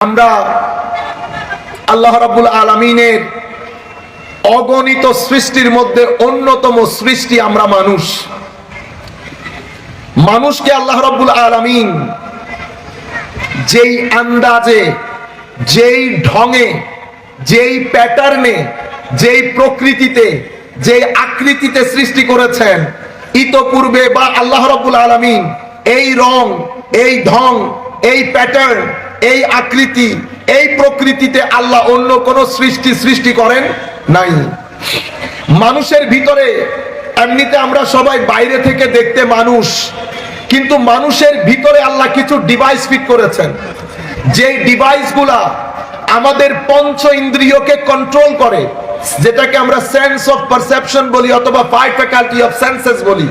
আমরা আল্লাহ রাব্বুল আলামিনের অগণিত সৃষ্টির মধ্যে অন্যতম সৃষ্টি আমরা মানুষ। মানুষকে আল্লাহ রাব্বুল আলামিন যেই আন্দাজে, যেই ঢঙে, যেই প্যাটার্নে, যেই প্রকৃতিতে, যেই আকৃতিতে সৃষ্টি করেছেন, ইতপূর্বে বা আল্লাহ রাব্বুল আলামিন এই রং, এই ঢং, এই প্যাটার্ন, এই আকৃতি, এই প্রকৃতিতে আল্লাহ অন্য কোন সৃষ্টি করেন নাই। মানুষের ভিতরে এমনিতে আমরা সবাই বাইরে থেকে দেখতে মানুষ, কিন্তু মানুষের ভিতরে আল্লাহ কিছু ডিভাইস ফিট করেছেন, যে ডিভাইসগুলা আমাদের পঞ্চ ইন্দ্রিয়কে কন্ট্রোল করে, যেটাকে আমরা সেন্স অফ পারসেপশন বলি অথবা ফাইভ ফ্যাকাল্টি অফ সেন্সেস বলি।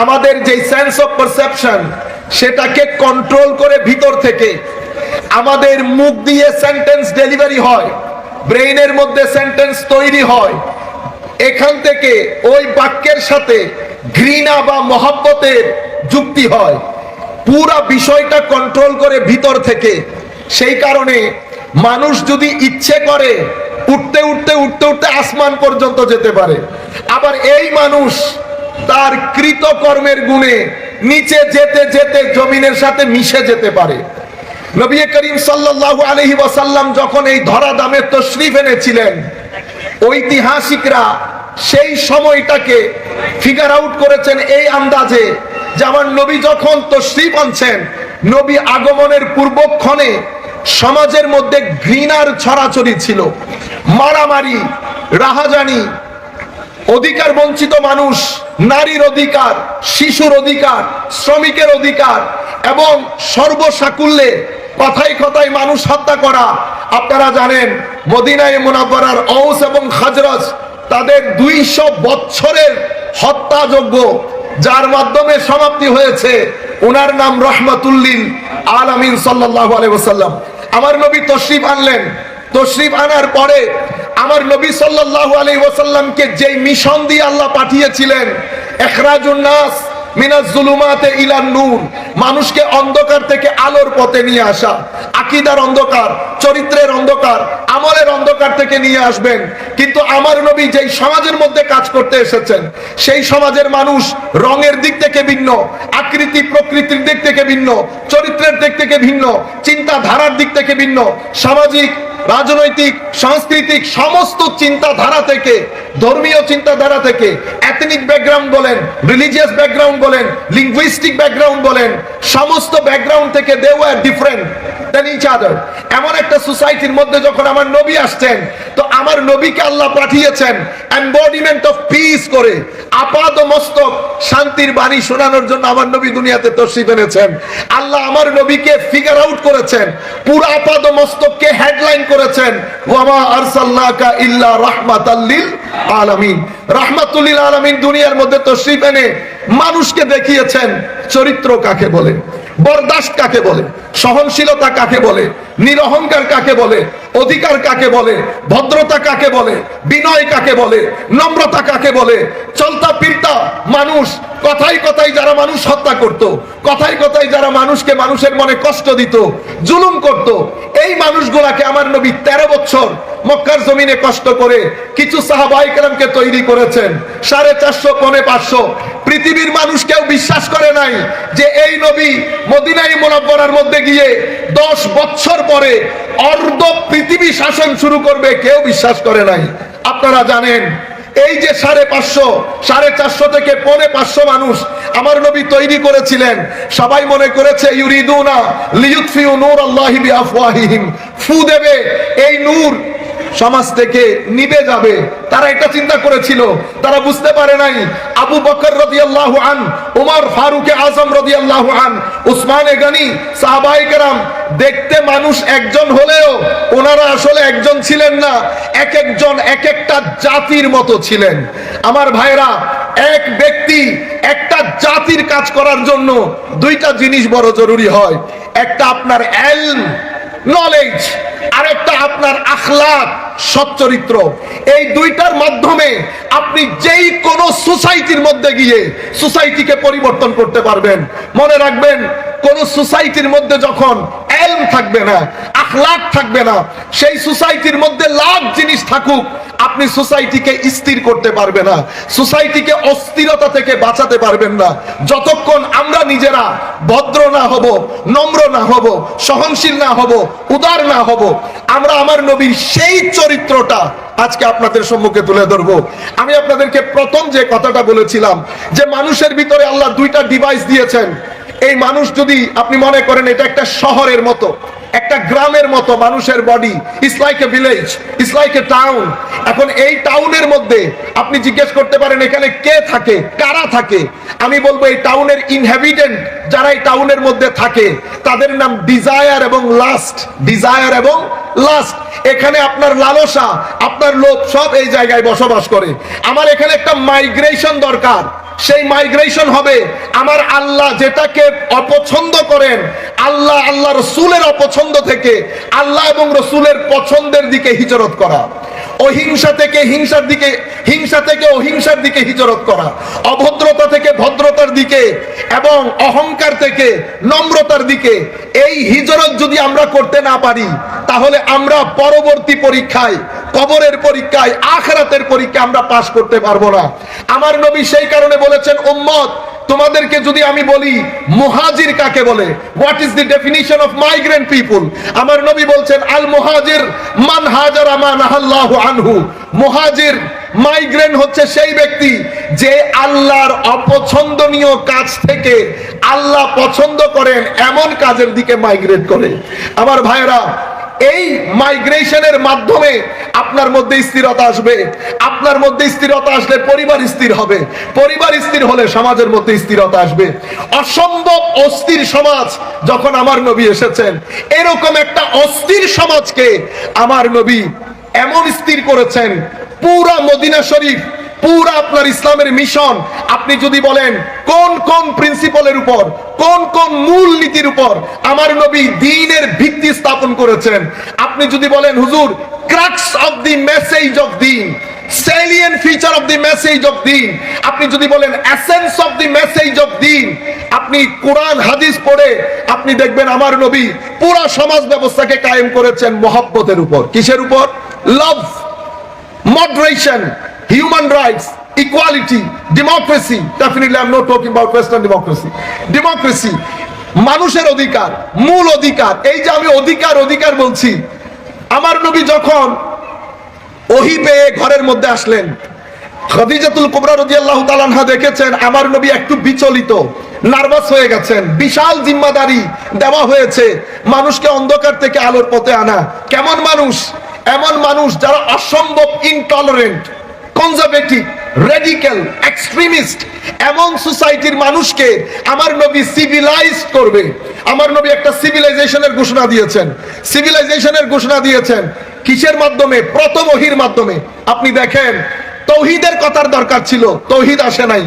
আমাদের যে সেন্স অফ পারসেপশন সেটাকে কন্ট্রোল করে ভিতর থেকে আমাদের মুখ দিয়ে সেন্টেন্স ডেলিভারি হয়, ব্রেইনের মধ্যে সেন্টেন্স তৈরি হয়, এখান থেকে ওই বাক্যের সাথে ঘৃণা বা মহব্বতের যুক্তি হয়, পুরা বিষয়টা কন্ট্রোল করে ভিতর থেকে। সেই কারণে মানুষ যদি ইচ্ছে করে উঠতে উঠতে উঠতে উঠতে আসমান পর্যন্ত যেতে পারে, আবার এই মানুষ তার কৃতকর্মের গুণে নিচে যেতে যেতে জমিনের সাথে মিশে যেতে পারে। নবী করিম সাল্লাল্লাহু আলাইহি ওয়াসাল্লাম যখন এই ধরা দামে তশরিফ এনেছিলেন, ঐতিহাসিকরা সেই সময়টাকে ফিগার আউট করেছেন এই আন্দাজে যে আমার নবী যখন তশরিফ আনছেন, নবী আগমনের পূর্বক্ষণে সমাজের মধ্যে ঘৃণার ছড়াছড়ি ছিল, মারামারি, রাহাজানি, অধিকার বঞ্চিত মানুষ, নারীর অধিকার, শিশুর অধিকার, শ্রমিকের অধিকার এবং সর্বসাকুল্যে কথায় কথায় মানুষ হত্যা করা। আপনারা জানেন মদিনায়ে মুনাওয়ারার আউস এবং খাজরাজ তাদের 200 বছরের হত্যাযজ্ঞ যার মাধ্যমে সমাপ্তি হয়েছে, ওনার নাম রহমাতুল্লিল আলামিন সাল্লাল্লাহু আলাইহি ওয়াসাল্লাম। আমার নবী তশরিফ আনলেন, তশরিফ আনার পরে আমার নবী সাল্লাল্লাহু আলাইহি ওয়াসাল্লামকে যেই মিশন দিয়ে আল্লাহ পাঠিয়েছিলেন, ইখরাজুন নাস মিনাজ যুলুমাতে ইলান নূর, মানুষকে অন্ধকার থেকে আলোর পথে নিয়ে আসা, আকীদার অন্ধকার, চরিত্রের অন্ধকার, আমলের অন্ধকার থেকে নিয়ে আসবেন। কিন্তু আমার নবী যেই সমাজের মধ্যে কাজ করতে এসেছেন, সেই সমাজের মানুষ রঙের দিক থেকে ভিন্ন, আকৃতি প্রকৃতির দিক থেকে ভিন্ন, চরিত্রের দিক থেকে ভিন্ন, চিন্তাধারার দিক থেকে ভিন্ন, সামাজিক, রাজনৈতিক, সাংস্কৃতিক সমস্ত চিন্তাধারা থেকে, ধর্মীয় চিন্তাধারা থেকে, এথনিক ব্যাকগ্রাউন্ড বলেন, রিলিজিয়াস ব্যাকগ্রাউন্ড বলেন, লিঙ্গুইস্টিক ব্যাকগ্রাউন্ড বলেন, সমস্ত ব্যাকগ্রাউন্ড থেকে they were different than each other. এমন একটা সোসাইটির মধ্যে যখন আমার নবী আসছেন, তো আমার নবীকে আল্লাহ পাঠিয়েছেন এমবডিমেন্ট অফ পিস করে, আপাদ মস্তক শান্তির বাণী শোনানোর জন্য আমার নবী দুনিয়াতে তশরিফ এনেছেন। আল্লাহ আমার নবীকে ফিগার আউট করেছেন, পুরো আপাদ মস্তককে হেডলাইন করেছেন, ওয়ামা আরসালনাকা ইল্লা রাহমাতাল লিল আলামিন। রাহমাতুল লিল আলামিন দুনিয়ার মধ্যে তশরিফ এনে মানুষকে দেখিয়েছেন চরিত্র কাকে বলে, বরদাস্ত কাকে বলে, সহনশীলতা কাকে বলে, নিরহংকার কাকে বলে, অধিকার কাকে বলে, ভদ্রতা কাকে বলে, বিনয় কাকে বলে, নম্রতা কাকে বলে। চলতা ফিরতা মানুষ, কথায় কথায় যারা মানুষ হত্যা করত, কথায় কথায় যারা মানুষকে মানুষের মনে কষ্ট দিত, জুলুম করত, এই মানুষগুলাকে আমার নবী 13 বছর মক্কার জমিনে কষ্ট করে কিছু সাহাবায়ে কেরামকে তৈরি করেছেন। 450 পৌনে 500 পৃথিবীর মানুষ কেউ বিশ্বাস করে নাই যে এই নবী মদিনায়ে মুনাওয়ারার মধ্যে গিয়ে 10 বছর পরে অর্ধ পৃথিবী শাসন শুরু করবে, কেউ বিশ্বাস করে নাই। আপনারা জানেন এই যে 550, 450 থেকে পৌনে 500 মানুষ আমার নবী তৈরি করেছিলেন, সবাই মনে করেছে ইউরিদুনা লিইউতফিউ নূরাল্লাহি বিআফওয়াহিহিম, ফু দেবে, এই নূর সমাজ থেকে নিভে যাবে। তারা এটা চিন্তা করেছিল, তারা বুঝতে পারে নাই আবু বকর রাদিয়াল্লাহু আন, ওমর ফারুক আজম রাদিয়াল্লাহু আন, উসমানে গনি, সাহাবায়ে কেরাম দেখতে মানুষ একজন হলেও ওনারা আসলে একজন ছিলেন না, এক একজন এক একটা জাতির মতো ছিলেন। আমার ভাইরা, এক ব্যক্তি একটা জাতির কাজ করার জন্য দুইটা জিনিস বড় জরুরি হয়, একটা আপনার ইলম, নলেজ, আর একটা আপনার আখলাক, সচ্চরিত্র। এই দুইটার মাধ্যমে আপনি যেই কোনো সোসাইটির মধ্যে গিয়ে সোসাইটিকে পরিবর্তন করতে পারবেন। মনে রাখবেন কোন সোসাইটির মধ্যে যখন এলম থাকবে না, আখলাক থাকবে না, সেই সোসাইটির মধ্যে লাখ জিনিস থাকুক, আপনি সোসাইটিকে স্থির করতে পারবে না, সোসাইটিকে অস্থিরতা থেকে বাঁচাতে পারবেন না, যতক্ষণ আমরা নিজেরা ভদ্র না হব, নম্র না হব, সহনশীল না হব, উদার না হব। আমরা আমার নবীর সেই চরিত্রটা আজকে আপনাদের সম্মুখে তুলে ধরবো। আমি আপনাদেরকে প্রথম যে কথাটা বলেছিলাম যে মানুষের ভিতরে আল্লাহ দুইটা ডিভাইস দিয়েছেন। এই মানুষ যদি আপনি মনে করেন এটা একটা শহরের মতো, একটা গ্রামের মতো, মানুষের body is like a village, is like a town. এখন এই টাউনের মধ্যে আপনি জিজ্ঞেস করতে পারেন এখানে কে থাকে, কারা থাকে। আমি বলবো এই টাউনের ইনহ্যাবিটেন্ট যারা এই টাউনের মধ্যে থাকে তাদের নাম ডিজায়ার এবং লাস্ট, ডিজায়ার এবং লাস্ট। এখানে আপনার লালসা, আপনার লোভ সব এই জায়গায় বসবাস করে। আমার এখানে একটা মাইগ্রেশন দরকার, সেই মাইগ্রেশন হবে আমার আল্লাহ যেটাকে অপছন্দ করেন, আল্লাহ আল্লাহ রসুলের অপছন্দ থেকে আল্লাহ এবং রসুলের পছন্দের দিকে হিজরত করা, অহিংসা থেকে হিংসার দিকে, হিংসা থেকে অহিংসার দিকে হিজরত করা, অভদ্রতা থেকে ভদ্রতার দিকে এবং অহংকার থেকে নম্রতার দিকে। এই হিজরত যদি আমরা করতে না পারি তাহলে আমরা পরবর্তী পরীক্ষায়, কবরের পরীক্ষায়, আখিরাতের পরীক্ষা আমরা পাস করতে পারবো না। আমার নবী সেই কারণে বলেছেন, উম্মত তোমাদেরকে যদি আমি বলি মুহাজির কাকে বলে, what is the definition of migrant people, আমার নবী বলছেন আল মুহাজির মান হাজারা মা নাহাল্লাহু আনহু। মুহাজির, মাইগ্রেন্ট হচ্ছে সেই ব্যক্তি যে আল্লাহর অপছন্দনীয় কাজ থেকে আল্লাহ পছন্দ করেন এমন কাজের দিকে মাইগ্রেট করে। আমার ভাইরা, এই মাইগ্রেশনের মাধ্যমে আপনার মধ্যে স্থিরতা আসবে। আপনার মধ্যে স্থিরতা আসলে পরিবার স্থির হবে, পরিবার স্থির হলে সমাজের মধ্যে স্থিরতা আসবে। অসম্ভব অস্থির সমাজ যখন আমার নবী এসেছেন, এরকম একটা অস্থির সমাজকে আমার নবী এমন স্থির করেছেন। পুরা মদিনা শরীফ, পুরা আপনার ইসলামের মিশন, আপনি যদি বলেন কোন কোন প্রিন্সিপালের উপর, কোন কোন মূল নীতির উপর আমার নবী দ্বীনের ভিত্তি স্থাপন করেছেন, আপনি যদি বলেন হুজুর crux of the message of Din, salient feature of the message of দ্বীন, আপনি যদি বলেন essence of the message of দ্বীন, আপনি কোরআন হাদিস পড়ে আপনি দেখবেন আমার নবী পুরা সমাজ ব্যবস্থাকে কায়েম করেছেন মহব্বতের উপর। কিসের উপর? লাভ, moderation, human rights, equality, democracy. Definitely I'm not talking about Western democracy. Democracy, মানুষের অধিকার, মূল অধিকার। এই যে আমি অধিকার অধিকার বলছি, আমার নবী যখন ওহী পেয়ে ঘরের মধ্যে আসলেন, খাদিজাতুল কুবরা রাদিয়াল্লাহু তাআলা আনহা দেখেছেন আমার নবী একটু বিচলিত, নার্ভাস হয়ে গেছেন। বিশাল জিম্মাদারি দেওয়া হয়েছে মানুষকে অন্ধকার থেকে আলোর পথে আনা। কেমন মানুষ? এমন মানুষ যারা অসম্ভব ইনটলারেন্ট, কনজারভেটিভ, রেডিক্যাল, এক্সট্রিমিস্ট। এমন সোসাইটির মানুষকে আমার নবী সিভিলাইজড করবে। আমার নবী একটা সিভিলাইজেশনের ঘোষণা দিয়েছেন। সিভিলাইজেশনের ঘোষণা দিয়েছেন কিসের মাধ্যমে? প্রথম ওহীর মাধ্যমে। আপনি দেখেন তৌহিদের কথার দরকার ছিল, তৌহিদ আসে নাই।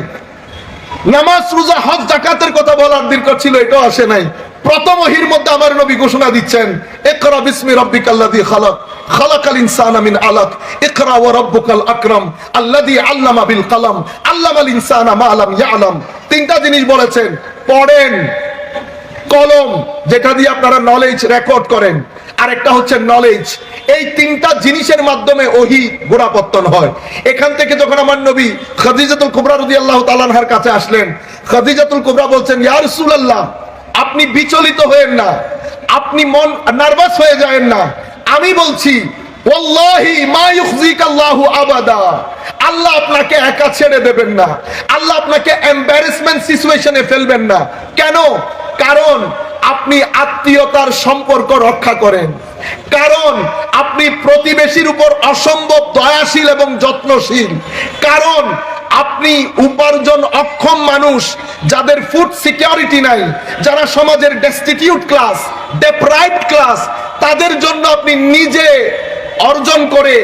নামাজ, রোজা, হজ, যাকাতের কথা বলার দরকার ছিল, এটাও আসে নাই। প্রথম ওহীর মধ্যে আমার নবী ঘোষণা দিচ্ছেন ইকরা বিসমি রাব্বিকাল্লাযী খালাক, খালাকাল ইনসানা মিন আলাক, ইকরা ওয়া রাব্বুকাল আকরাম আল্লাযী আল্লামা বিল কলম, আল্লামাল ইনসানা মা লাম ইয়ালাম। তিনটা জিনিস বলেছেন, পড়েন, কলম যেটা দিয়ে আপনারা নলেজ রেকর্ড করেন, আর একটা হচ্ছে নলেজ। এই তিনটা জিনিসের মাধ্যমে ওহী গোড়াপত্তন হয়। এখান থেকে যখন আমার নবী খাদিজাতুল কুবরা রাদিয়াল্লাহু তাআলা আনহার কাছে আসলেন, খাদিজাতুল কুবরা বলছেন ইয়া রাসূলুল্লাহ, আপনি বিচলিত হয়েন না, আপনি মন নার্ভাস হয়ে যাবেন না। আমি বলছি ওয়াল্লাহি মা ইউখজিকাল্লাহু আবাদা, আল্লাহ আপনাকে একা ছেড়ে দেবেন না, আল্লাহ আপনাকে এম্বারেসমেন্ট সিচুয়েশনে ফেলবেন না। কেন? কারণ আপনি আত্মীয়তার সম্পর্ক রক্ষা করেন, কারণ আপনি প্রতিবেশীর উপর অসম্ভব দয়াশীল এবং যত্নশীল, কারণ আপনি উপার্জন অক্ষম মানুষ, যাদের ফুড সিকিউরিটি নাই, যারা সমাজের ডেস্টিটিউট ক্লাস, ডেপ্রাইভড ক্লাস, তাদের জন্য আপনি নিজে অর্জন করে,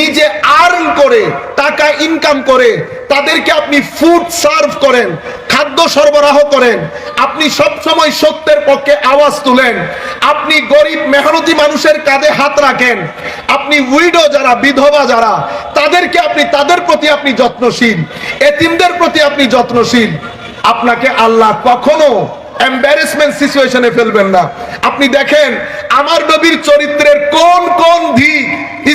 নিজে আর্ন করে, টাকা ইনকাম করে তাদেরকে আপনি ফুড সার্ভ করেন, খাদ্য সরবরাহ করেন। আপনি সব সময় সত্যের পক্ষে আওয়াজ তুলেন। আপনি গরিব মেহনতি মানুষের কাঁধে হাত রাখেন। আপনি উইডো যারা, বিধবা যারা, তাদেরকে আপনি, তাদের প্রতি আপনি যত্নশীল, এতিমদের প্রতি আপনি যত্নশীল। আপনাকে আল্লাহ কখনো এম্বারেসমেন্ট সিচুয়েশনে ফেলবেন না। আপনি দেখেন আমার নবীর চরিত্রের কোন কোন দিক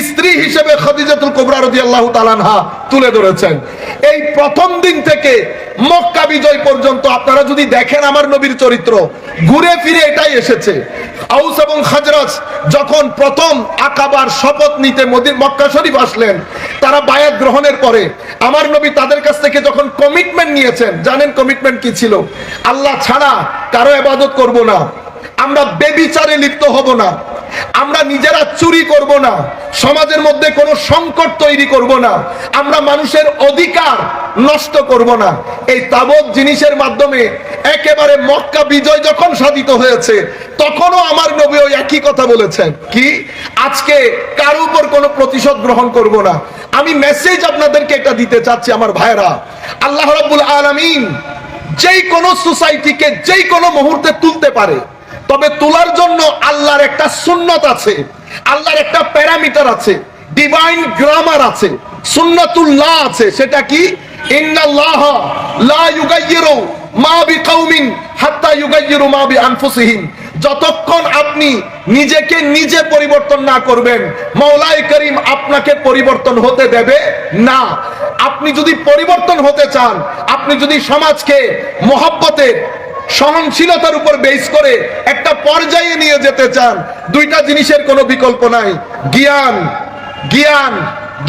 স্ত্রী হিসেবে খাদিজাতুল কুবরা রাদিয়াল্লাহু তাআলা আনহা তুলে ধরেছেন। এই প্রথম দিন থেকে মক্কা বিজয় পর্যন্ত আপনারা যদি দেখেন আমার নবীর চরিত্র ঘুরে ফিরে এটাই এসেছে। আউস এবং খাজরাজ যখন প্রথম আকাবার শপথ নিতে মক্কা শরীফ আসলেন, তারা বায়াত গ্রহণের পরে আমার নবী তাদের কাছ থেকে যখন কমিটমেন্ট নিয়েছেন, জানেন কমিটমেন্ট কি ছিল? আল্লাহ ছাড়া কারো ইবাদত করব না, আমরা বেবিচারে লিপ্ত হব না, আমরা নিজেরা চুরি করব না, সমাজের মধ্যে কোনো সংকট তৈরি করব না, আমরা মানুষের অধিকার নষ্ট করব না। এই তাবৎ জিনিসের মাধ্যমে একেবারে মক্কা বিজয় যখন সাধিত হয়েছে, তখনও আমার নবী ওই একই কথা বলেছেন, কি আজকে কারো উপর কোনো প্রতিশোধ গ্রহণ করব না। আমি মেসেজ আপনাদেরকে এটা দিতে চাচ্ছি আমার ভাইরা, আল্লাহ রাব্বুল আলামিন যেই কোনো সোসাইটিকে যেই কোনো মুহূর্তে তুলতে পারে, তবে তোলার জন্য আল্লাহর একটা সুন্নত আছে, আল্লাহর একটা প্যারামিটার আছে, ডিভাইন গ্রামার আছে, সুন্নাতুল্লাহ আছে। সেটা কি? ইন্নাল্লাহা লা ইউগাইয়িরু মা বিকাউমিন হাত্তা ইউগাইয়িরু মা বিআনফুসিহিম। যতক্ষণ আপনি নিজেকে নিজে পরিবর্তন না করবেন, মাওলাই করিম আপনাকে পরিবর্তন হতে দেবে না। আপনি যদি পরিবর্তন হতে চান, আপনি যদি সমাজকে মহব্বতের সহনশীলতার উপর বেস করে একটা পর্যায়ে নিয়ে যেতে চান, দুইটা জিনিসের কোনো বিকল্প নাই, জ্ঞান জ্ঞান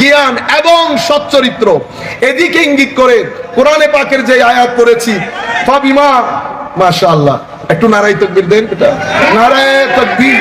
জ্ঞান এবং সচ্চরিত্র। এদিকে ইঙ্গিত করে কোরআনে পাকের যে আয়াত পড়েছি, ফাবিমা, মাশাআল্লাহ, একটু নারায়ে তাকবীর দেন, এটা নারায়ে তাকবীর।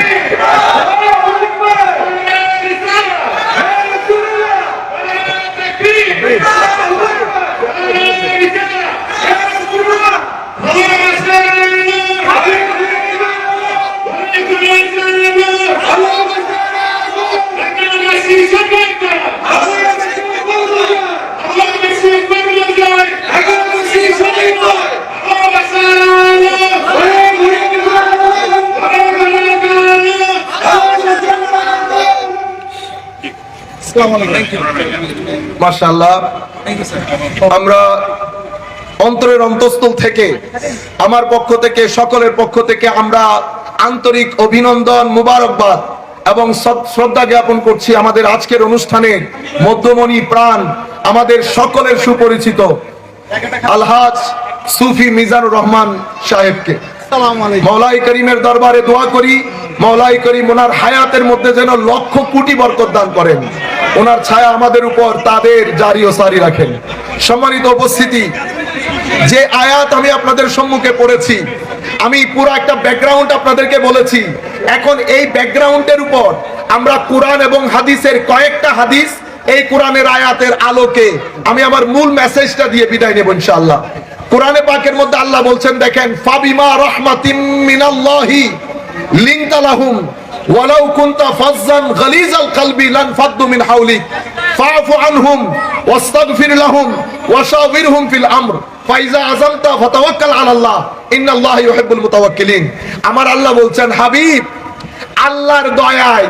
মাশাআল্লাহ, আমরা অন্তরের অন্তঃস্থল থেকে, আমার পক্ষ থেকে, সকলের পক্ষ থেকে আমরা আন্তরিক অভিনন্দন, মুবারকবাদ এবং শ্রদ্ধা জ্ঞাপন করছি আমাদের আজকের অনুষ্ঠানের মধ্যমণি প্রাণ, আমাদের সকলের সুপরিচিত আলহাজ সুফি মিজানুর রহমান সাহেবকে। মাওলাই করিমের দরবারে দোয়া করি, মাওলাই করিম ওনার হায়াতের মধ্যে যেন লক্ষ কোটি বরকত দান করেন, ওনার ছায়া আমাদের উপর তাদের জারি ও সারি রাখেন। সম্মানিত উপস্থিতি, যে আয়াত আমি আপনাদের সম্মুখে পড়েছি, আমি পুরো একটা ব্যাকগ্রাউন্ড আপনাদেরকে বলেছি। এখন এই ব্যাকগ্রাউন্ডের উপর আমরা কোরআন এবং হাদিসের কয়েকটা হাদিস, এই কোরআনের আয়াতের আলোকে আমি আমার মূল মেসেজটা দিয়ে বিদায় নেব ইনশাআল্লাহ। কোরআনে পাকের মধ্যে আল্লাহ বলছেন, দেখেন, ফাবিমা রাহমাতিম মিনাল্লাহি লিনতা লাহুম ওয়ালাউ কুনতা ফাজ্জান গালিজাল কলবি লানফাদ্দু মিন হাওলিক ফাআফু আনহুম ওয়াস্তাগফির লাহুম ওয়াশাওিরহুম ফিল আমর ফাইজা আযামতা ফাতাওয়াক্কাল আলাল্লাহ ইন্নাল্লাহা ইউহিব্বুল মুতাওয়াক্কিলিন। আমার আল্লাহ বলছেন, হাবিব, আল্লাহর দয়ায়,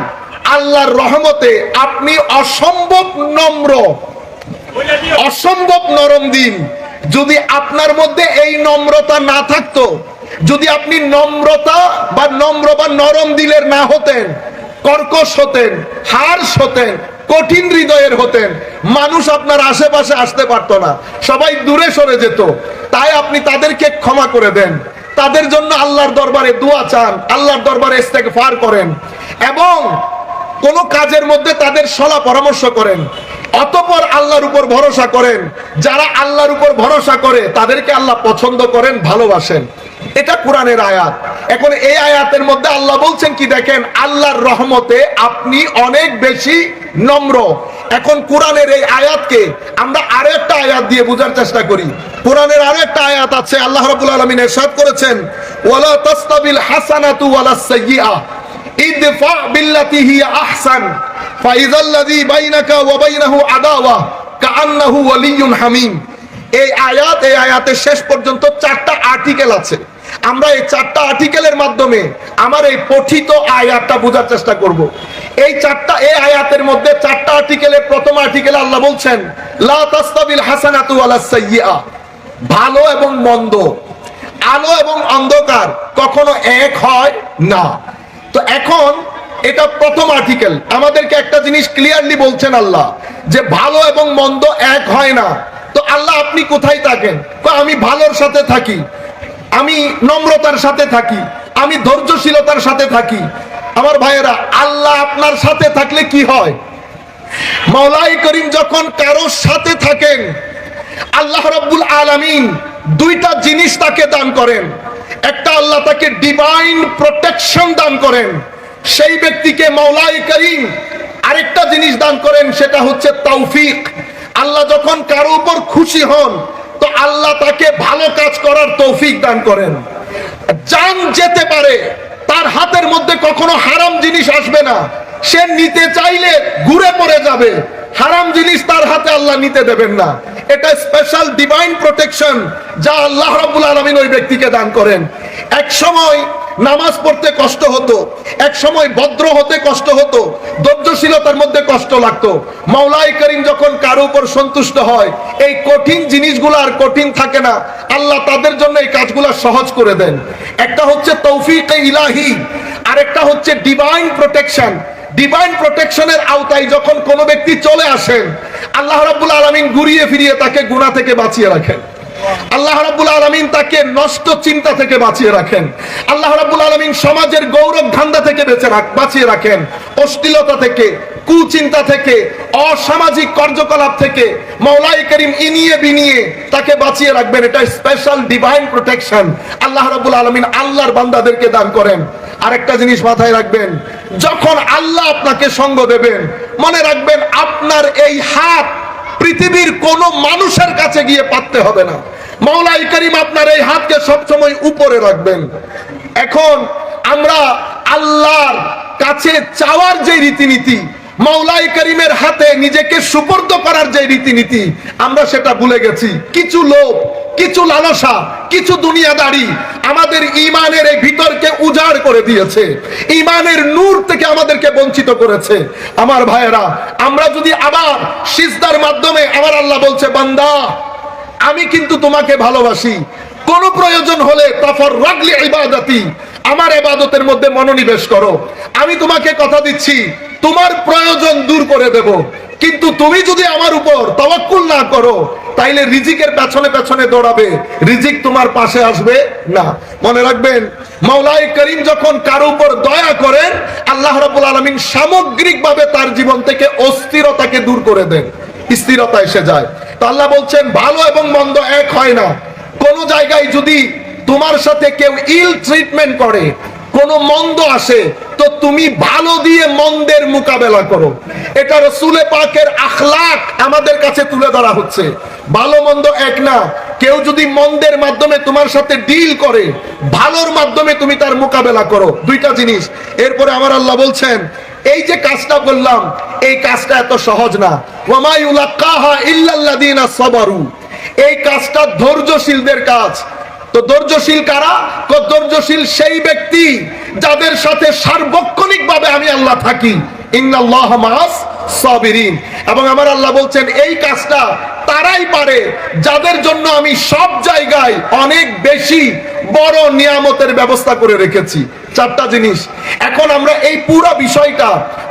আল্লাহর রহমতে আপনি অসম্ভব নম্র, অসম্ভব নরম দিন। যদি আপনার মধ্যে এই নম্রতা না থাকতো, যদি আপনি নম্রতা বা নম্র বা নরম দিলের না হতেন, কর্কশ হতেন, হার্শ হতেন, কঠিন হৃদয়ের হতেন, মানুষ আপনার আশেপাশে আসতে পারতো না, সবাই দূরে সরে যেত। তাই আপনি তাদেরকে ক্ষমা করে দেন, তাদের জন্য আল্লাহর দরবারে দোয়া চান, আল্লাহর দরবারে ইস্তেগফার করেন এবং কোন কাজের মধ্যে তাদের সলা পরামর্শ করেন, অতঃপর আল্লাহর উপর ভরসা করেন। যারা আল্লাহর উপর ভরসা করে তাদেরকে আল্লাহ পছন্দ করেন, ভালোবাসেন। এটা কোরআনের আয়াত। এখন এই আয়াতের মধ্যে আল্লাহ বলছেন কি, দেখেন, আল্লাহর রহমতে আপনি অনেক বেশি নম্র। এখন কোরআনের এই আয়াতকে আমরা আরো একটা আয়াত দিয়ে বোঝার চেষ্টা করি। কোরআনের আরো একটা আয়াত আছে, আল্লাহ রাব্বুল আলামিন ইরশাদ করেছেন, ওয়ালা তাসতাবিল হাসানাতু ওয়ালাস সাইয়্যিআ ইদফা বিল্লাতি হিয়া আহসান ফাইযাল্লাযী বাইনাকা ওয়া বাইনাহু আদাওয়া কাআন্নাহু ওয়ালিয়্যুন হামীম। এই আয়াতের শেষ পর্যন্ত 4টা আর্টিকেল আছে। আমরা এই 4টা আর্টিকেলের মাধ্যমে আমার এই পঠিত আয়াতটা বোঝার চেষ্টা করব। এই আয়াতের মধ্যে 4টা আর্টিকেলের প্রথম আর্টিকেলে আল্লাহ বলছেন, লা তাসতাবিল হাসানাতু ওয়ালাস সাইয়্যিআ, ভালো এবং মন্দ, আলো এবং অন্ধকার কখনো এক হয় না। তো এখন এটা প্রথম আর্টিকেল আমাদেরকে একটা জিনিস ক্লিয়ারলি বলছেন আল্লাহ, যে ভালো এবং মন্দ এক হয় না। তো আল্লাহ আপনি কোথায় থাকেন? আমি ভালোর সাথে থাকি, আমি নম্রতার সাথে থাকি, আমি ধৈর্যশীলতার সাথে থাকি। আমার ভাইয়েরা, আল্লাহ আপনার সাথে থাকলে কি হয়? মাওলাই করিম যখন কারোর সাথে থাকেন, আল্লাহ রাব্বুল আলামিন দুইটা জিনিস তাকে দান করেন। একটা, আল্লাহ তাকে ডিভাইন প্রোটেকশন দান করেন, সেই ব্যক্তিকে মাওলাই করিম আরেকটা জিনিস দান করেন, সেটা হচ্ছে তৌফিক। আল্লাহ যখন কারো উপর খুশি হন, তো আল্লাহ তাকে ভালো কাজ করার তৌফিক দান করেন। জান যেতে পারে, তার হাতের মধ্যে কখনো হারাম জিনিস আসবে না, সে নিতে চাইলে ঘুরে পড়ে যাবে, হারাম জিনিস তার হাতে আল্লাহ নিতে দেবেন না। এটা স্পেশাল ডিভাইন প্রোটেকশন যা আল্লাহ রাব্বুল আলামিন ওই ব্যক্তিকে দান করেন। এক সময় নামাজ পড়তে কষ্ট হতো, এক সময় ভদ্র হতে কষ্ট হতো, ধৈর্যশীলতার মধ্যে কষ্ট লাগতো। মাওলাই করিম যখন কারো উপর সন্তুষ্ট হয়, এই কঠিন জিনিসগুলো আর কঠিন থাকে না, আল্লাহ তাদের জন্য এই কাজগুলো সহজ করে দেন। একটা হচ্ছে তৌফিক ইলাহি, আরেকটা হচ্ছে ডিভাইন প্রোটেকশন। ডিভাইন প্রোটেকশনের আওতায় যখন কোনো ব্যক্তি চলে আসেন, আল্লাহ রাব্বুল আলামিন ঘুরিয়ে ফিরিয়ে তাকে গুনাহ থেকে বাঁচিয়ে রাখেন। আল্লাহ রাব্বুল আলামিন তাকে নষ্ট চিন্তা থেকে বাঁচিয়ে রাখেন। আল্লাহ রাব্বুল আলামিন সমাজের গৌরব ধান্দা থেকে বাঁচিয়ে রাখেন, অশ্লীলতা থেকে, কুচিন্তা থেকে, অসামাজিক কার্যকলাপ থেকে মাওলাই করিম ইনিয়ে বিনিয়ে তাকে বাঁচিয়ে রাখবেন। এটা স্পেশাল ডিভাইন প্রোটেকশন আল্লাহ রাব্বুল আলামিন আল্লাহর বান্দাদেরকে দান করেন। আরেকটা জিনিস মাথায় রাখবেন, যখন আল্লাহ আপনাকে সঙ্গ দেবেন, মনে রাখবেন আপনার এই হাত পৃথিবীর কোন মানুষের কাছে গিয়ে পাততে হবে না। মাওলাই করিম আপনার এই হাতকে সবসময় উপরে রাখবেন। এখন আমরা আল্লাহর কাছে চাওয়ার যে রীতিনীতি, মাওলাই করিমের হাতে নিজেকে সুপর্দ করার যে রীতিনীতি, আমরা সেটা ভুলে গেছি। কিছু লোক, কিছু লালসা, কিছু দুনিয়াদারি আমাদের ঈমানের এই ভিতরকে উজাড় করে দিয়েছে, ঈমানের নূর থেকে আমাদেরকে বঞ্চিত করেছে। আমার ভাইয়েরা, আমরা যদি আবার সিজদার মাধ্যমে, আমার আল্লাহ বলছে, বান্দা আমি কিন্তু তোমাকে ভালোবাসি, কোন প্রয়োজন হলে তাফাররাগ লিইবাদাতি, আমার ইবাদতের মধ্যে মনোনিবেশ করো। আমি তোমাকে কথা দিচ্ছি, তোমার প্রয়োজন দূর করে দেব, কিন্তু তুমি যদি আমার উপর তাওয়াক্কুল না করো, তাইলে রিজিকের পেছনে পেছনে দৌড়াবে, রিজিক তোমার পাশে আসবে না। মনে রাখবেন, মাওলাই করিম যখন কারো উপর দয়া করেন, আল্লাহ রাব্বুল আলামিন সামগ্রিকভাবে তার জীবন থেকে অস্থিরতাকে দূর করে দেন, স্থিরতা এসে যায়। তো আল্লাহ বলছেন, ভালো এবং মন্দ এক হয় না। কোন জায়গায় যদি তোমার সাথে কেউ ইল ট্রিটমেন্ট করে, কোন মন্দ আসে, তো তুমি ভালো দিয়ে মন্দের মোকাবেলা করো। এটা রাসূল পাকের আখলাক আমাদের কাছে তুলে ধরা হচ্ছে। ভালো মন্দ এক না। কেউ যদি মন্দের মাধ্যমে তোমার সাথে ডিল করে, ভালোর মাধ্যমে তুমি তার মোকাবেলা করো। দুইটা জিনিস। এরপরে আমার আল্লাহ বলছেন, এই যে কাজটা বললাম, এই কাজটা এত সহজ না। ওয়ামা ইউলাক্কাহা ইল্লাল্লাযীনা সাবারু, এই কাজটা ধৈর্যশীলদের কাজ। তো ধৈর্যশীল কারা? ধৈর্যশীল সেই ব্যক্তি যাদের সাথে সার্বক্ষণিকভাবে আমি আল্লাহ থাকি। ইন্নাল্লাহা মাআস সাবিরিন। এবং আমার আল্লাহ বলছেন, এই কাজটা তারাই পারে যাদের জন্য আমি সব জায়গায় অনেক বেশি বড় নিয়ামতের ব্যবস্থা করে রেখেছি। চারটা জিনিস। এখন আমরা এই পুরো বিষয়টা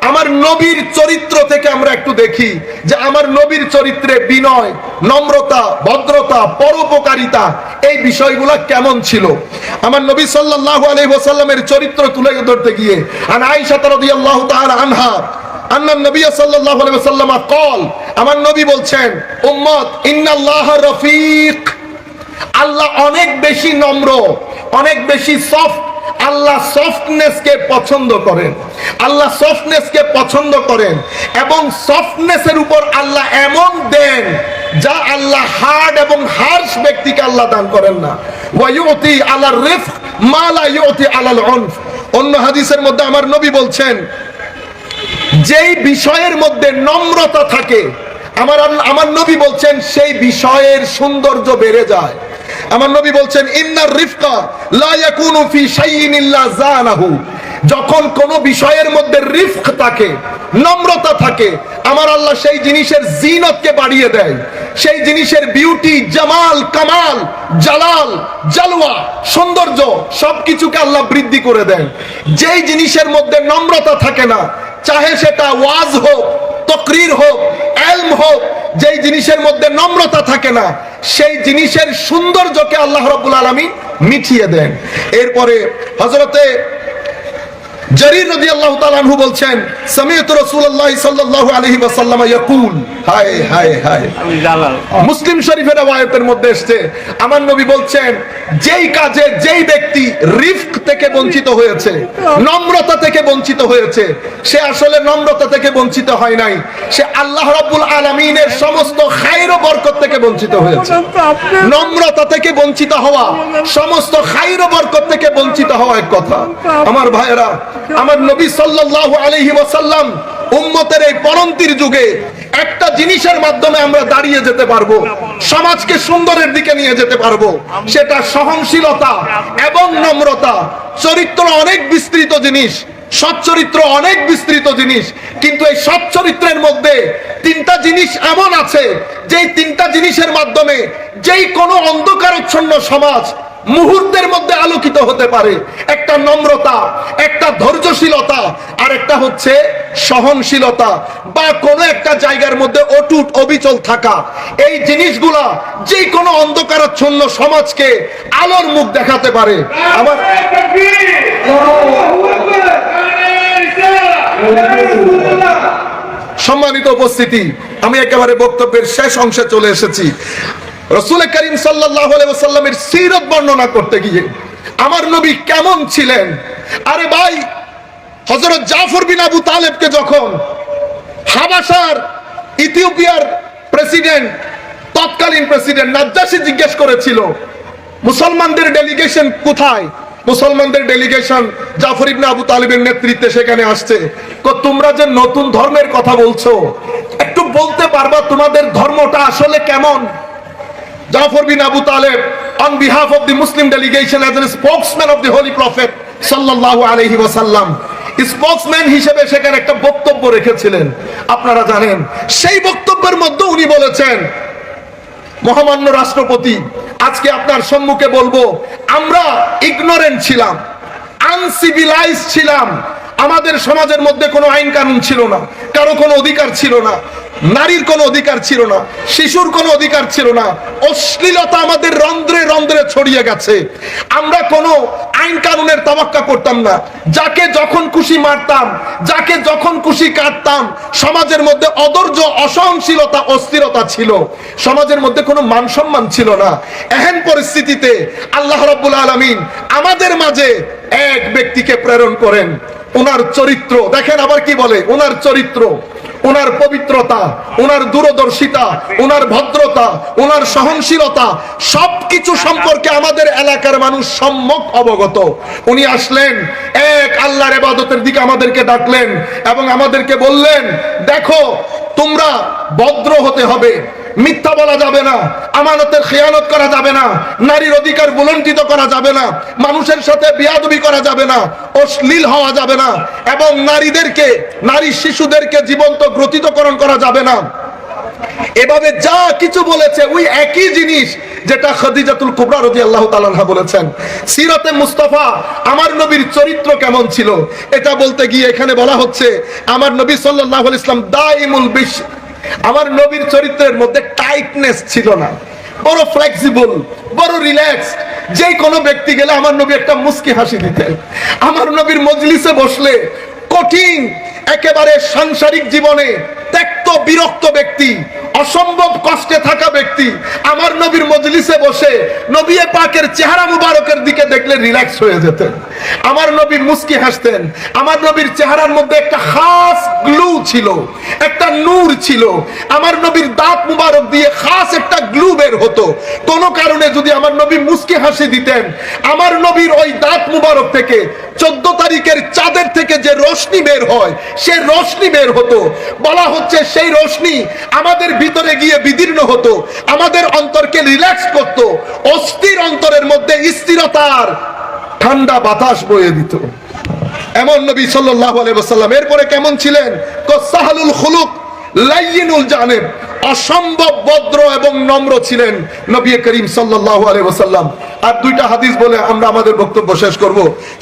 আমার নবীর চরিত্র থেকে আমরা একটু দেখি, যে আমার নবীর চরিত্রে বিনয়, নম্রতা, ভদ্রতা, পরোপকারিতা, এই বিষয়গুলো কেমন ছিল। আমার নবী সাল্লাল্লাহু আলাইহি ওয়াসাল্লামের চরিত্র তুলে ধরতে গিয়ে, আন আয়েশা রাদিয়াল্লাহু তাআলা আনহা আন্নান নবী সাল্লাল্লাহু আলাইহি ওয়াসাল্লাম قال, আমার নবী বলছেন, উম্মত ইন্নাল্লাহা রফিক, আল্লাহ অনেক বেশি নম্র, অনেক বেশি সফট। আল্লাহ সফটনেসকে পছন্দ করেন, আল্লাহ সফটনেসকে পছন্দ করেন, এবং সফটনেসের উপর আল্লাহ এমন দেন যা আল্লাহ হার্ড এবং হার্শ ব্যক্তিকে আল্লাহ দান করেন না। ওয়া ইউতি আলার রিফক মা লা ইউতি আলাল উনফ। অন্য হাদিসের মধ্যে আমার নবী বলছেন, যেই বিষয়ের মধ্যে নম্রতা থাকে, আমার নবী বলছেন সেই বিষয়ের সৌন্দর্য বেড়ে যায়। আমার নবী বলছেন, ইন্নার রিফকা লা ইয়াকুনু ফি শাইইন ইল্লা জানাহু, যখন কোন বিষয়ের মধ্যে রিফক থাকে, নম্রতা থাকে, আমার আল্লাহ সেই জিনিসের জিনতকে বাড়িয়ে দেয়। সেই জিনিসের বিউটি, জামাল, কামাল, জালাল, জালওয়া, সৌন্দর্য সবকিছুকে আল্লাহ বৃদ্ধি করে দেন। যেই জিনিসের মধ্যে নম্রতা থাকে না, চাহে সেটা ওয়াজ হোক, তকরির হোক, ইলম হোক, যেই জিনিসের মধ্যে নম্রতা থাকে না, সেই জিনিসের সৌন্দর্যকে আল্লাহ রাব্বুল আলামিন মিটিয়ে দেন। এরপরে হযরতে জারীর রাদিয়াল্লাহু তাআলা আনহু বলছেন, সামি'তু রাসূলুল্লাহ সাল্লাল্লাহু আলাইহি ওয়াসাল্লাম ইয়াকুল, হায় হায় হায়, মুসলিম শরীফের রওয়ায়াতের মধ্যে এসেছে, আমার নবী বলছেন, যেই কাজে যেই ব্যক্তি রিফক থেকে বঞ্চিত হয়েছে, নম্রতা থেকে বঞ্চিত হয়েছে, সে আসলে নম্রতা থেকে বঞ্চিত হয় নাই, সে আল্লাহ রাব্বুল আলামিনের সমস্ত খায়ের ও বরকত থেকে বঞ্চিত হয়েছে। নম্রতা থেকে বঞ্চিত হওয়া, সমস্ত খায়ের ও বরকত থেকে বঞ্চিত হওয়া এক কথা। আমার ভাইয়েরা, আমার নবী সাল্লাল্লাহু আলাইহি ওয়াসাল্লাম উম্মতের এই পরন্তির যুগে একটা জিনিসের মাধ্যমে আমরা দাঁড়িয়ে যেতে পারবো, সমাজকে সুন্দরের দিকে নিয়ে যেতে পারবো, সেটা সহনশীলতা এবং নম্রতা। চরিত্র অনেক বিস্তৃত জিনিস, সচ্চরিত্র অনেক বিস্তৃত জিনিস, কিন্তু এই সচ্চরিত্রের মধ্যে তিনটা জিনিস এমন আছে, যেই তিনটা জিনিসের মাধ্যমে যেই কোনো অন্ধকারাচ্ছন্ন সমাজ মুহূর্তের মধ্যে আলোকিত হতে পারে। একটা নম্রতা, একটা ধৈর্যশীলতা, আর একটা হচ্ছে সহনশীলতা, বা কোনো একটা জায়গার মধ্যে অটুট অবিচল থাকা। এই জিনিসগুলা যে কোনো অন্ধকারাচ্ছন্ন সমাজকে আলোর মুখ দেখাতে পারে। আমার সম্মানিত উপস্থিতি, আমি একেবারে বক্তব্যের শেষ অংশে চলে এসেছি। রাসূল করিম সাল্লাল্লাহু আলাইহি ওয়াসাল্লামের সিরাত বর্ণনা করতে গিয়ে আমার নবী কেমন ছিলেন। আরে ভাই, হযরত জাফর বিন আবু তালেবকে যখন হাবাসার ইথিওপিয়ার প্রেসিডেন্ট, তৎকালীন প্রেসিডেন্ট নাজ্জাশী জিজ্ঞেস করেছিল, মুসলমানদের ডেলিগেশন কোথায়? মুসলমানদের ডেলিগেশন জাফর ইবনে আবু তালেবের নেতৃত্বে সেখানে আসছে। তোমরা যে নতুন ধর্মের কথা বলছো, একটু বলতে পারবা তোমাদের ধর্মটা আসলে কেমন? Jafar bin Abu Talib, on behalf of the Muslim delegation as a spokesman of the Holy Prophet sallallahu alaihi wasallam, spokesman হিসেবে সেখানে একটা বক্তব্য রেখেছিলেন। আপনারা জানেন, সেই বক্তব্যের মধ্যে উনি বলেছেন, মহামান্য রাষ্ট্রপতি, আজকে আপনার সম্মুখে বলবো, আমরা ইগনোরেন্ট ছিলাম, আনসিভিলাইজ ছিলাম, আমাদের সমাজের মধ্যে কোনো আইন কানুন ছিল না, কারো কোনো অধিকার ছিল না, নারীর কোনো অধিকার ছিল না, শিশুর কোনো অধিকার ছিল না, অশ্লীলতা আমাদের রন্ধ্রে রন্ধ্রে ছড়িয়ে গেছে। আমরা কোনো আইন কানুনের তাওয়াক্কা করতাম না, যাকে যখন খুশি মারতাম, যাকে যখন খুশি কাটতাম। সমাজের মধ্যে অধৈর্য, অসহনশীলতা, অস্থিরতা ছিল, সমাজের মধ্যে কোনো মান সম্মান ছিল না। এহেন পরিস্থিতিতে আল্লাহ রাব্বুল আলামিন আমাদের মাঝে এক ব্যক্তিকে প্রেরণ করেন। ওনার চরিত্র দেখেন, আবার কি বলে, ওনার চরিত্র, ওনার পবিত্রতা, ওনার দূরদর্শিতা, ওনার ভদ্রতা, ওনার সহনশীলতা, সবকিছু সম্পর্কে আমাদের এলাকার মানুষ সম্যক অবগত। উনি আসলেন, এক আল্লাহর ইবাদতের দিকে আমাদেরকে ডাকলেন এবং আমাদেরকে বললেন, দেখো তোমরা ভদ্র হতে হবে, মিথ্যা বলা যাবে না, আমানতের খেয়ানত করা যাবে না, নারীর অধিকার বুলন্ডিত করা যাবে না, মানুষের সাথে বেয়াদবি করা যাবে না, অশ্লীল হওয়া যাবে না, এবং নারীদেরকে, নারী শিশুদেরকে জীবন্ত গ্রথিতকরণ করা যাবে না। এভাবে যা কিছু বলেছে ওই একই জিনিস যেটা খাদিজাতুল কুবরা রাদিয়াল্লাহু তাআলা আনহা বলেছেন। সিরাতে মুস্তাফা, আমার নবীর চরিত্র কেমন ছিল এটা বলতে গিয়ে এখানে বলা হচ্ছে, আমার নবী সাল্লাল্লাহু আলাইহি ওয়াসাল্লাম দাইমুল বিশ, আমার নবীর চরিত্রের মধ্যে টাইটনেস ছিল না, বড় ফ্লেক্সিবল, বড় রিল্যাক্স। যে কোনো ব্যক্তি গেলে আমার নবী একটা মুস্কি হাসি দিতেন। আমার নবীর মজলিসে বসলে কঠিন, একেবারে সাংসারিক জীবনে ত্যক্ত বিরক্ত ব্যক্তি, অসম্ভব কষ্টে থাকা ব্যক্তি আমার নবীর মজলিসে বসে নবী পাকের চেহারা মুবারকের দিকে দেখলে রিল্যাক্স হয়ে যেতেন। আমার নবী মুস্কি হাসতেন। আমার নবীর চেহারার মধ্যে একটা খাস গ্লু ছিল, একটা নূর ছিল। আমার নবীর দাঁত মুবারক দিয়ে খাস একটা গ্লু বের হতো। কোনো কারণে যদি আমার নবী মুস্কি হাসি দিতেন, আমার নবীর ওই দাঁত মুবারক থেকে 14 তারিখের চাঁদের থেকে যে রোশনি বের হয়, সে রোশনি বের হতো। বলা হচ্ছে সেই রোশনি আমাদের ভিতরে গিয়ে বিদীর্ণ হতো, আমাদের অন্তরকে রিল্যাক্স করত, অস্থির অন্তরের মধ্যে স্থিরতার ঠান্ডা বাতাস বয়ে দিত। এমন নবী সাল্লাল্লাহু আলাইহি ওয়াসাল্লাম। এরপরে কেমন ছিলেন? সাহালুল খুলুক, লাইয়িনুল জানিব, অসম্ভব ভদ্র এবং নম্র ছিলেন নবী করিম সাল্লাল্লাহু আলাইহি ওয়াসাল্লাম। আর দুইটা হাদিস বলে আমরা আমাদের বক্তব্য শেষ করব।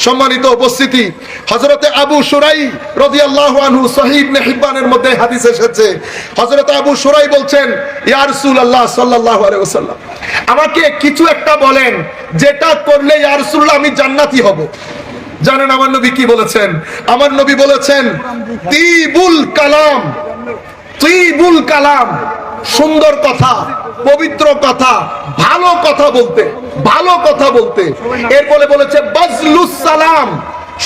সম্মানিত উপস্থিতি, হযরতে আবু শুরাই রাদিয়াল্লাহু আনহু সহিহ ইবনে হিব্বানের মধ্যে হাদিস এসেছে। হযরতে আবু শুরাই বলছেন, ইয়া রাসূলুল্লাহ সাল্লাল্লাহু আলাইহি ওয়াসাল্লাম, আমাকে কিছু একটা বলেন যেটা করলে ইয়া রাসূলুল্লাহ আমি জান্নাতি হব। জানেন আমার নবী কি বলেছেন? আমার নবী বলেছেন, তিবুল কালাম, তিবুল কালাম, সুন্দর কথা, পবিত্র কথা, ভালো কথা বলতে, ভালো কথা বলতে। এরপরে বলেছে বাজলুস সালাম,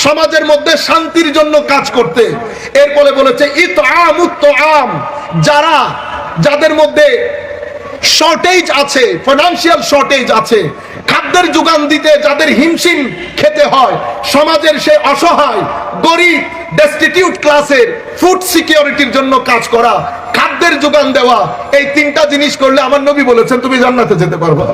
সমাজের মধ্যে শান্তির জন্য কাজ করতে। এরপরে বলেছে ইতআমুত তাআম, যাদের মধ্যে শর্টেজ আছে, ফাইনান্সিয়াল শর্টেজ আছে, খাদ্যের যোগান দিতে যাদের হিমশিম খেতে হয়, সমাজের সে অসহায় গরিব ডেস্টিটিউট ক্লাসের ফুড সিকিউরিটির জন্য কাজ করা, খাদ্যের যোগান দেওয়া, এই তিনটা জিনিস করলে আমার নবী বলেছেন তুমি জান্নাতে যেতে পারবা।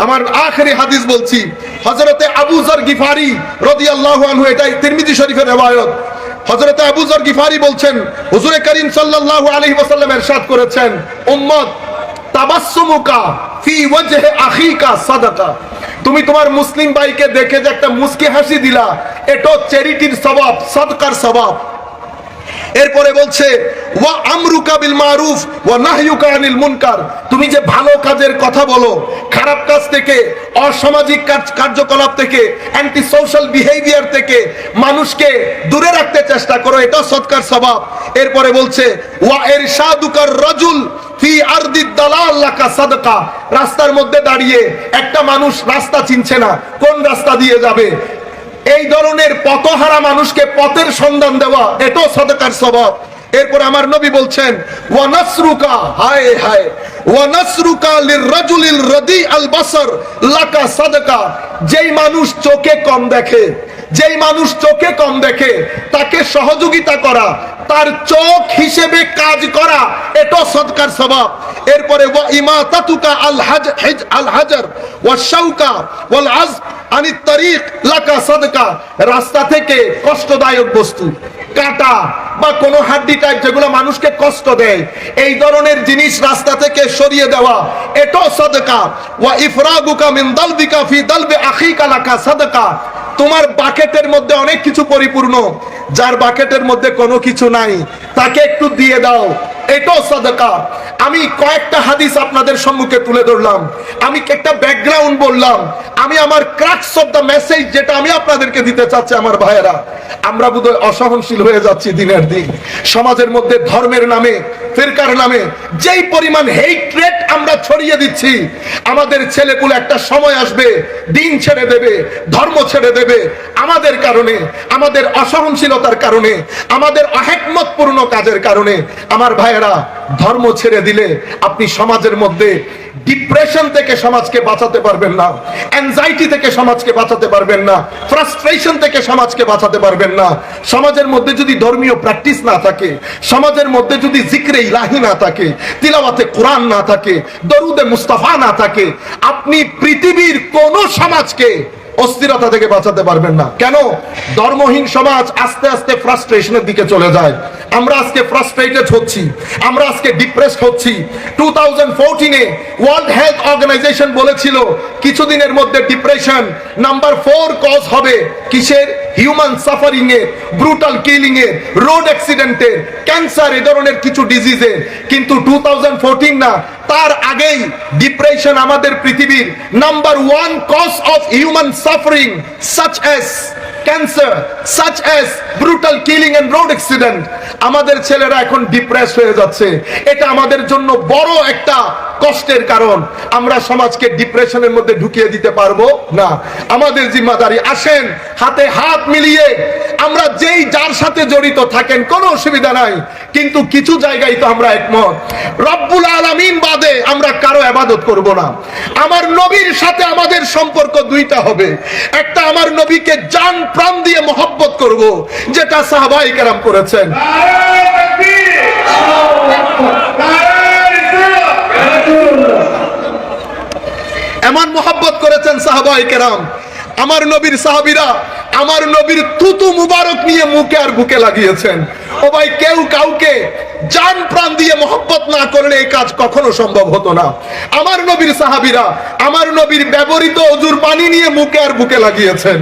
আমার আখেরি হাদিস বলছি, হযরতে আবু যর গিফারি রাদিয়াল্লাহু আনহু, এটাই তিরমিজি শরীফের riwayat। হযরতে আবু যর গিফারি বলছেন, হুজুরে কারীম সাল্লাল্লাহু আলাইহি ওয়াসাল্লাম ইরশাদ করেছেন, উম্মত তাবাসসুমুকা ফি ওয়াজহি আখিকা সাদাকা, তুমি তোমার মুসলিম ভাইকে দেখে যে একটা মুস্কি হাসি দিলা, এটা চ্যারিটির সওয়াব, সাদকার সওয়াব। এরপরে বলছে ওয়া আমরুকা বিল মারুফ ওয়া নাহয়ুকা আনিল মুনকার, তুমি যে ভালো কাজের কথা বলো, খারাপ কাজ থেকে, অসামাজিক কার্যকলাপ থেকে, অ্যান্টি সোশ্যাল বিহেভিয়ার থেকে মানুষকে দূরে রাখতে চেষ্টা করো, এটা সদকার সওয়াব। এরপরে বলছে ওয়া ইরশাদুকার রাজুল ফি আরদিদ দালাল লাকা সাদকা, রাস্তার মধ্যে দাঁড়িয়ে একটা মানুষ রাস্তা চিনছে না, কোন রাস্তা দিয়ে যাবে, এই ধরনের পথহারা মানুষকে পথের সন্ধান দেওয়া, এটাও সাদকার সওয়াব। এরপর আমার নবী বলছেন ওয়া নাসরুকা, হায় হায়, ওয়া নাসরুকা লিররাজুলিল রাদি আল বাসার লাকা সাদকা, যেই মানুষ চোখে কম দেখে, যেই মানুষ চোখে কম দেখে তাকে সহযোগিতা করা, তার চোখ হিসেবে কাজ করা, এটাও সদকার সওয়াব। এরপরে ওয়া ইমাতাতুকা আল হাজার ওয়া শাওকা ওয়াল আজব আনিত তারিক লাকা সাদকা, রাস্তা থেকে কষ্টদায়ক বস্তু, কাটা বা কোনো হাড্ডি টাইপ যেগুলো মানুষকে কষ্ট দেয়, এই ধরনের জিনিস রাস্তা থেকে সরিয়ে দেওয়া, এটাও সাদকা। ওয়া ইফরাগুকা মিন দালবিকা ফি দালবি আখিকা লাকা সাদকা, তোমার বাকেটের মধ্যে অনেক কিছু পরিপূর্ণ, যার বাকেটের মধ্যে কোনো কিছু নাই তাকে একটু দিয়ে দাও, এটাও সাদকা। আমি কয়েকটা হাদিস আপনাদের সম্মুখে তুলে ধরলাম, আমি একটা ব্যাকগ্রাউন্ড বললাম, আমি আমার ক্রাক্স অফ দ্য মেসেজ যেটা আমি আপনাদেরকে দিতে চাচ্ছি আমার ভাইয়েরা, আমরা বোধহয় অসহনশীল হয়ে যাচ্ছি দিনের দিন। সমাজের মধ্যে ধর্মের নামে, ফিরকার নামে যেই পরিমাণ হেট্রেট আমরা ছড়িয়ে দিচ্ছি, আমাদের ছেলেগুলো একটা সময় আসবে দিন ছেড়ে দেবে, ধর্ম ছেড়ে দেবে, আমাদের কারণে, আমাদের অসহনশীলতার কারণে, আমাদের অহিকমতপূর্ণ কাজের কারণে। আমার ভাইয়েরা, ধর্ম ছেড়ে দিলে আপনি সমাজের মধ্যে ডিপ্রেশন থেকে সমাজকে বাঁচাতে পারবেন না, অ্যাংজাইটি থেকে সমাজকে বাঁচাতে পারবেন না, ফ্রাস্ট্রেশন থেকে সমাজকে বাঁচাতে পারবেন না। সমাজের মধ্যে যদি ধর্মীয় প্র্যাকটিস না থাকে, সমাজের মধ্যে যদি জিক্রে ইলাহি না থাকে, তিলাওয়াতে কোরআন না থাকে, দরুদে মুস্তাফা না থাকে, আপনি পৃথিবীর কোন সমাজকে অস্থিরতা থেকে বাঁচাতে পারবেন না। কেন? ধর্মহীন সমাজ আস্তে আস্তে ফ্রাস্ট্রেশনের দিকে চলে যায়। আমরা আজকে ফ্রাস্ট্রেটেড হচ্ছি, আমরা আজকে ডিপ্রেসড হচ্ছি। 2014-এ ওয়ার্ল্ড হেলথ অর্গানাইজেশন বলেছিল কিছুদিনের মধ্যে ডিপ্রেশন নাম্বার 4 কজ হবে কিসের? হিউম্যান সাফারিং এর, ব্রুটাল কিলিং এর, রোড অ্যাক্সিডেন্টের, ক্যান্সার, এই ধরনের কিছু ডিজিজের। কিন্তু 2014 না, তার আগেই ডিপ্রেশন আমাদের পৃথিবীর number 1 cause of human suffering such as cancer, such as brutal killing and road accident। আমাদের ছেলেরা এখন ডিপ্রেস হয়ে যাচ্ছে, এটা আমাদের জন্য বড় একটা কষ্টের কারণ। আমরা সমাজকে ডিপ্রেশনের মধ্যে ঢুকিয়ে দিতে পারবো না, আমাদের জিম্মাদারি। আসেন হাতে হাত মিলিয়ে আমরা যেই যার সাথে জড়িত থাকেন কোনো অসুবিধা নাই, কিন্তু কিছু জায়গায় তো আমরা একমত, রব্বুল আলামিন বাদে আমরা কারো ইবাদত করব না। আমার নবীর সাথে আমাদের সম্পর্ক দুইটা হবে, একটা আমার নবীকে জান প্রাণ দিয়ে মহব্বত করব, যেটা সাহাবায়ে কেরাম করেছেন। এমন মহব্বত করেছেন সাহাবায়ে কেরাম, আমার নবীর সাহাবীরা আমার নবীর থুতু মুবারক নিয়ে মুখে আর বুকে লাগিয়েছেন। ও ভাই, কেউ কাউকে জান প্রাণ দিয়ে মহব্বত না করলে এই কাজ কখনো সম্ভব হতো না। আমার নবীর সাহাবীরা আমার নবীর ব্যবহৃত অজুর পানি নিয়ে মুখে আর বুকে লাগিয়েছেন,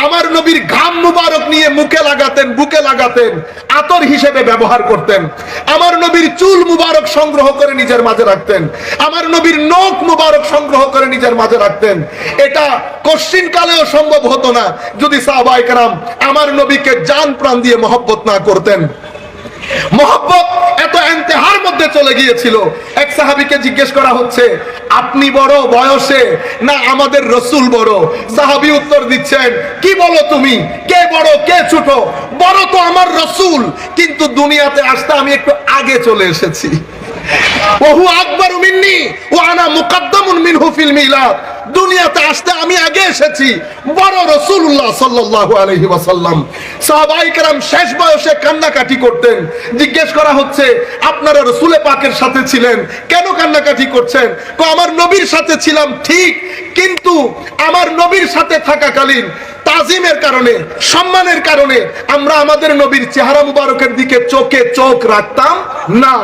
আমার নবীর ঘাম মুবারক নিয়ে মুখে লাগাতেন, বুকে লাগাতেন, আতর হিসেবে ব্যবহার করতেন। আমার নবীর চুল মুবারক সংগ্রহ করে নিজের মাঝে রাখতেন, আমার নবীর নখ মুবারক সংগ্রহ করে নিজের মাঝে রাখতেন। এটা কশ্চিন কালেও সম্ভব হতো না যদি সাহাবায়ে কেরাম আমার নবীকে জান প্রাণ দিয়ে মহব্বত না করতেন। মহব্বত এত ইন্তেহার মধ্যে চলে গিয়েছিল। এক সাহাবীকে জিজ্ঞেস করা হচ্ছে, আপনি বড় বয়সে না আমাদের রাসূল বড়? সাহাবী উত্তর দিচ্ছেন, কি বলো তুমি, কে বড় কে ছোট? বড় তো আমার রাসূল, কিন্তু দুনিয়াতে আসতে আমি একটু আগে চলে এসেছি। ওহু আকবারু মিন্নি ওয়া আনা মুকদ্দামুন মিনহু ফিল মিলাদ। দুনিয়াতে আসতে আমি আগে এসেছি, বড় রাসূলুল্লাহ সাল্লাল্লাহু আলাইহি ওয়াসাল্লাম। সাহাবায়ে কেরাম শেষ বয়সে কান্নাকাটি করতেন। জিজ্ঞেস করা হচ্ছে, আপনারা রাসূলে পাকের সাথে ছিলেন, কেন কান্নাকাটি করছেন? আমার নবীর সাথে ছিলাম ঠিক, কিন্তু আমার নবীর সাথে থাকাকালীন তাজিমের কারণে, সম্মানের কারণে আমরা আমাদের নবীর চেহারা মুবারকের দিকে চোখে চোখ রাখতাম না।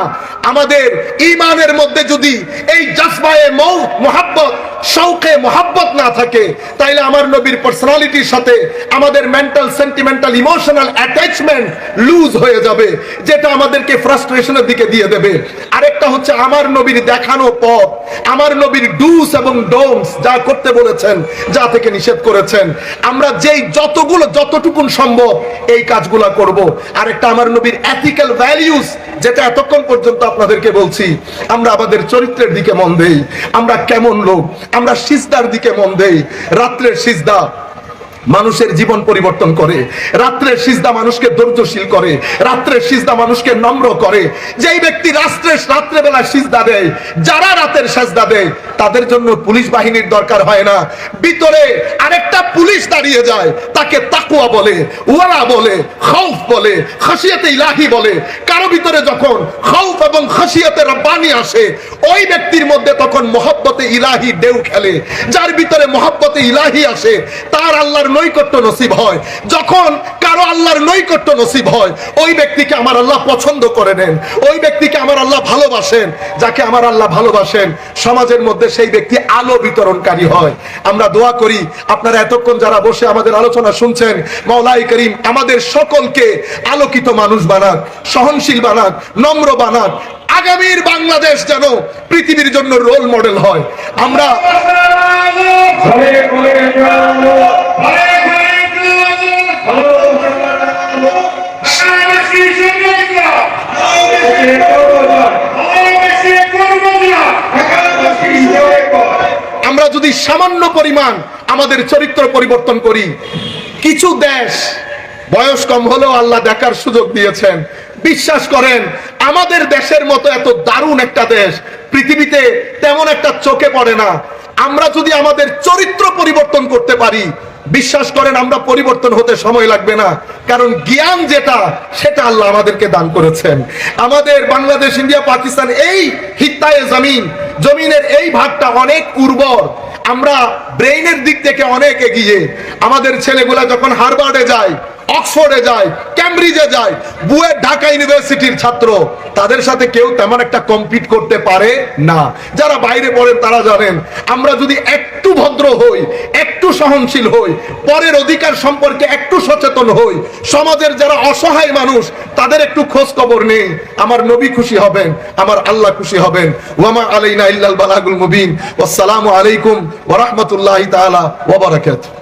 আমাদের ঈমানের মধ্যে যদি এই জজবায়ে মুহাব্বত, শৌকে মুহাব্বত না থাকে, তাইলে আমার নবীর পার্সোনালিটির সাথে আমাদের mental, sentimental, emotional attachment loose হয়ে যাবে, যেটা আমাদেরকে ফ্রাস্ট্রেশনের দিকে দিয়ে দেবে। আরেকটা হচ্ছে আমার নবীর দেখানো পথ, আমার নবীর ডুস এবং ডোন্টস, যা করতে বলেছেন, যা থেকে নিষেধ করেছেন, আমরা যেই যতটুকুন সম্ভব এই কাজগুলা করব। আরেকটা আমার নবীর এথিক্যাল ভ্যালিউস, যেটা এতক্ষণ পর্যন্ত আপনাদেরকে বলছি, আমরা আমাদের চরিত্রের দিকে মন দেই, আমরা কেমন লোক, আমরা সিজদার দিকে মন দেই। রাত্রের সিজদা মানুষের জীবন পরিবর্তন করে, রাত্রের সিজদা মানুষকে ধৈর্যশীল করে, রাত্রের সিজদা মানুষকে নম্র করে। যেই ব্যক্তি রাত্রেবেলা সিজদা দেয়, যারা রাতের সিজদা দেয়, তাদের জন্য পুলিশ বাহিনীর দরকার হয় না। ভিতরে আরেকটা পুলিশ দাঁড়িয়ে যায়, তাকে তাকওয়া বলে, ওয়ারা বলে, খৌফ বলে, খাশিয়াতে ইলাহি বলে। কারো ভিতরে যখন খৌফ এবং খাশিয়াতে রব্বানি আসে, ওই ব্যক্তির মধ্যে তখন মহব্বতে ইলাহি ঢেউ খেলে। যার ভিতরে মহব্বতে ইলাহি আসে, তার আল্লাহর নৈকট্য নসিব হয়। যখন কারো আল্লাহর নৈকট্য নসিব হয়, ওই ব্যক্তিকে আমার আল্লাহ পছন্দ করে নেন, ওই ব্যক্তিকে আমার আল্লাহ ভালোবাসেন। যাকে আমার আল্লাহ ভালোবাসেন, সমাজের মধ্যে সেই ব্যক্তি আলো বিতরণকারী হয়। আমরা দোয়া করি, আপনারা এতক্ষণ যারা বসে আমাদের আলোচনা শুনছেন, মাওলাই করিম আমাদের সকলকে আলোকিত মানুষ বানাক, সহনশীল বানাক, নম্র বানাক। আগামীর বাংলাদেশ যেন পৃথিবীর জন্য রোল মডেল হয়। আমরা আমরা যদি সামান্য পরিমাণ আমাদের চরিত্র পরিবর্তন করি, কিছু দেশ বয়স কম হলেও আল্লাহ দেখার সুযোগ দিয়েছেন। বিশ্বাস করেন, আমাদের দেশের মতো এত দারুণ একটা দেশ পৃথিবীতে তেমন একটা চোখে পড়ে না। আমরা যদি আমাদের চরিত্র পরিবর্তন করতে পারি, বিশ্বাস করেন আমরা পরিবর্তন হতে সময় লাগবে না। কারণ জ্ঞান যেটা, সেটা আল্লাহ আমাদেরকে দান করেছেন। আমাদের বাংলাদেশ, ইন্ডিয়া, পাকিস্তান, এই হিত্তায়ে জমিনের এই ভাগটা অনেক উর্বর। আমরা ব্রেইনের দিক থেকে অনেক এগিয়ে। আমাদের ছেলেগুলা যখন হার্ভার্ডে যায়, অক্সফোর্ডে যায়, ক্যামব্রিজে যায়, বুয়েট, ঢাকা ইউনিভার্সিটির ছাত্র, তাদের সাথে কেউ তেমন একটা কম্পিট করতে পারে না। যারা বাইরে পড়েন তারা জানেন, আমরা যদি একটু ভদ্র হই, একটু সহনশীল হই, পরের অধিকার সম্পর্কে একটু সচেতন হই, সমাজের যারা অসহায় মানুষ তাদের একটু খোঁজ খবর নেই, আমার নবী খুশি হবেন, আমার আল্লাহ খুশি হবেন। ওয়ামা আলাইনা ইল্লাল বালাগুল মুবিন। ওয়াসসালামু আলাইকুম ওয়া রাহমাতুল্লাহি তাআলা ওয়া বারাকাতুহু।